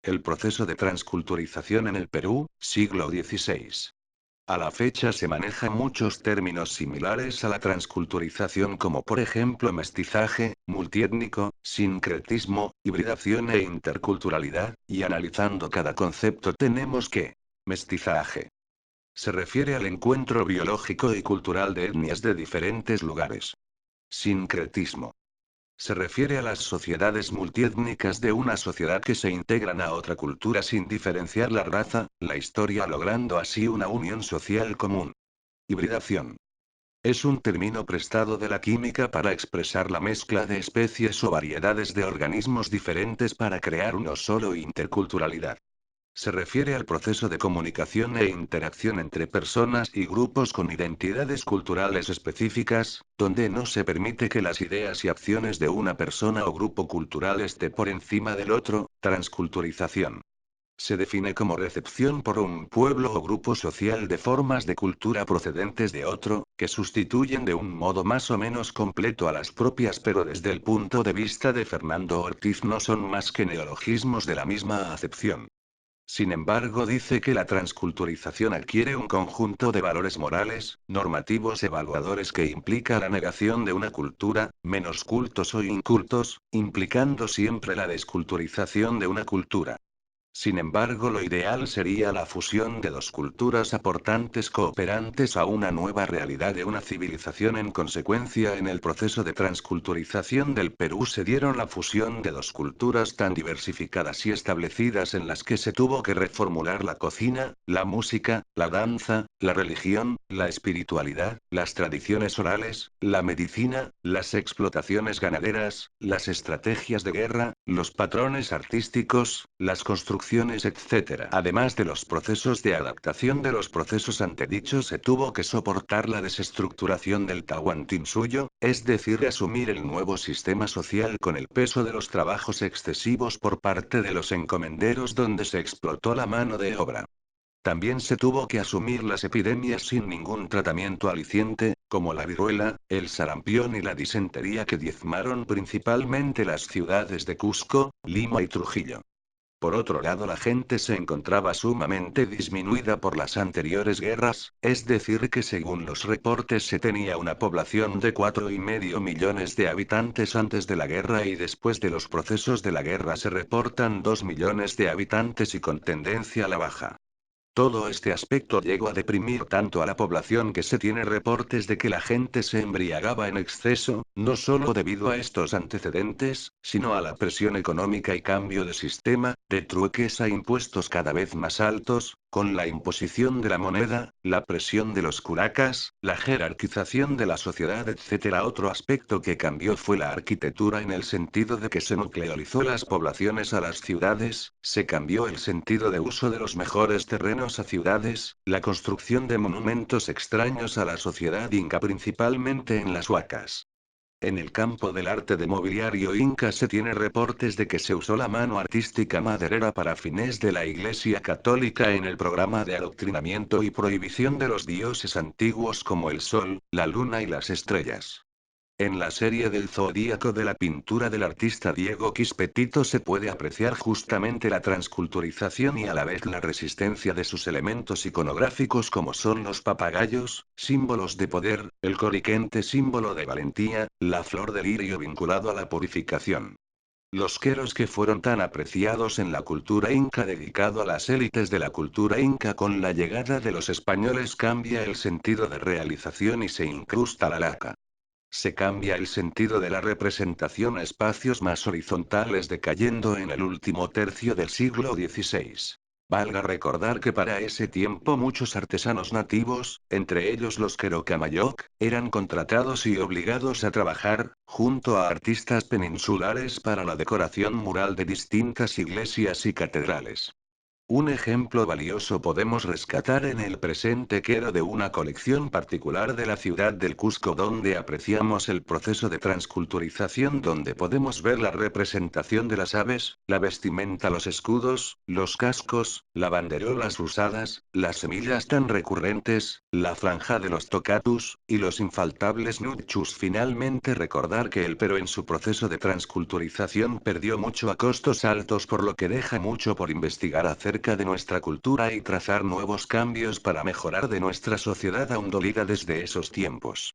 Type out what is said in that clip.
El proceso de transculturización en el Perú, siglo XVI. A la fecha se manejan muchos términos similares a la transculturización como por ejemplo mestizaje, multiétnico, sincretismo, hibridación e interculturalidad, y analizando cada concepto tenemos que mestizaje se refiere al encuentro biológico y cultural de etnias de diferentes lugares. Sincretismo se refiere a las sociedades multiétnicas de una sociedad que se integran a otra cultura sin diferenciar la raza, la historia, logrando así una unión social común. Hibridación. Es un término prestado de la química para expresar la mezcla de especies o variedades de organismos diferentes para crear uno solo. Interculturalidad se refiere al proceso de comunicación e interacción entre personas y grupos con identidades culturales específicas, donde no se permite que las ideas y acciones de una persona o grupo cultural esté por encima del otro. Transculturización se define como recepción por un pueblo o grupo social de formas de cultura procedentes de otro, que sustituyen de un modo más o menos completo a las propias, pero desde el punto de vista de Fernando Ortiz no son más que neologismos de la misma acepción. Sin embargo, dice que la transculturización adquiere un conjunto de valores morales, normativos evaluadores que implica la negación de una cultura, menos cultos o incultos, implicando siempre la desculturización de una cultura. Sin embargo, lo ideal sería la fusión de dos culturas aportantes cooperantes a una nueva realidad de una civilización. En consecuencia, en el proceso de transculturización del Perú se dieron la fusión de dos culturas tan diversificadas y establecidas en las que se tuvo que reformular la cocina, la música, la danza, la religión, la espiritualidad, las tradiciones orales, la medicina, las explotaciones ganaderas, las estrategias de guerra, los patrones artísticos, las construcciones, etc. Además de los procesos de adaptación de los procesos antedichos, se tuvo que soportar la desestructuración del Tahuantinsuyo, es decir, asumir el nuevo sistema social con el peso de los trabajos excesivos por parte de los encomenderos donde se explotó la mano de obra. También se tuvo que asumir las epidemias sin ningún tratamiento aliciente, como la viruela, el sarampión y la disentería que diezmaron principalmente las ciudades de Cusco, Lima y Trujillo. Por otro lado, la gente se encontraba sumamente disminuida por las anteriores guerras, es decir que según los reportes se tenía una población de 4,5 millones de habitantes antes de la guerra y después de los procesos de la guerra se reportan 2 millones de habitantes y con tendencia a la baja. Todo este aspecto llegó a deprimir tanto a la población que se tiene reportes de que la gente se embriagaba en exceso, no solo debido a estos antecedentes, sino a la presión económica y cambio de sistema, de trueques a impuestos cada vez más altos, con la imposición de la moneda, la presión de los curacas, la jerarquización de la sociedad, etc. Otro aspecto que cambió fue la arquitectura en el sentido de que se nuclearizó las poblaciones a las ciudades, se cambió el sentido de uso de los mejores terrenos a ciudades, la construcción de monumentos extraños a la sociedad inca principalmente en las huacas. En el campo del arte de mobiliario inca se tiene reportes de que se usó la mano artística maderera para fines de la Iglesia Católica en el programa de adoctrinamiento y prohibición de los dioses antiguos como el sol, la luna y las estrellas. En la serie del Zodíaco de la pintura del artista Diego Quispetito se puede apreciar justamente la transculturización y a la vez la resistencia de sus elementos iconográficos como son los papagayos, símbolos de poder, el coriquente símbolo de valentía, la flor de lirio vinculado a la purificación. Los queros que fueron tan apreciados en la cultura inca dedicado a las élites de la cultura inca con la llegada de los españoles cambia el sentido de realización y se incrusta la laca. Se cambia el sentido de la representación a espacios más horizontales decayendo en el último tercio del siglo XVI. Valga recordar que para ese tiempo muchos artesanos nativos, entre ellos los Querocamayoc, eran contratados y obligados a trabajar, junto a artistas peninsulares para la decoración mural de distintas iglesias y catedrales. Un ejemplo valioso podemos rescatar en el presente Quero de una colección particular de la ciudad del Cusco donde apreciamos el proceso de transculturización donde podemos ver la representación de las aves, la vestimenta, los escudos, los cascos, las banderolas usadas, las semillas tan recurrentes, la franja de los tocatus, y los infaltables nutchus. Finalmente recordar que el Perú en su proceso de transculturización perdió mucho a costos altos por lo que deja mucho por investigar acerca de nuestra cultura y trazar nuevos cambios para mejorar de nuestra sociedad aún dolida desde esos tiempos.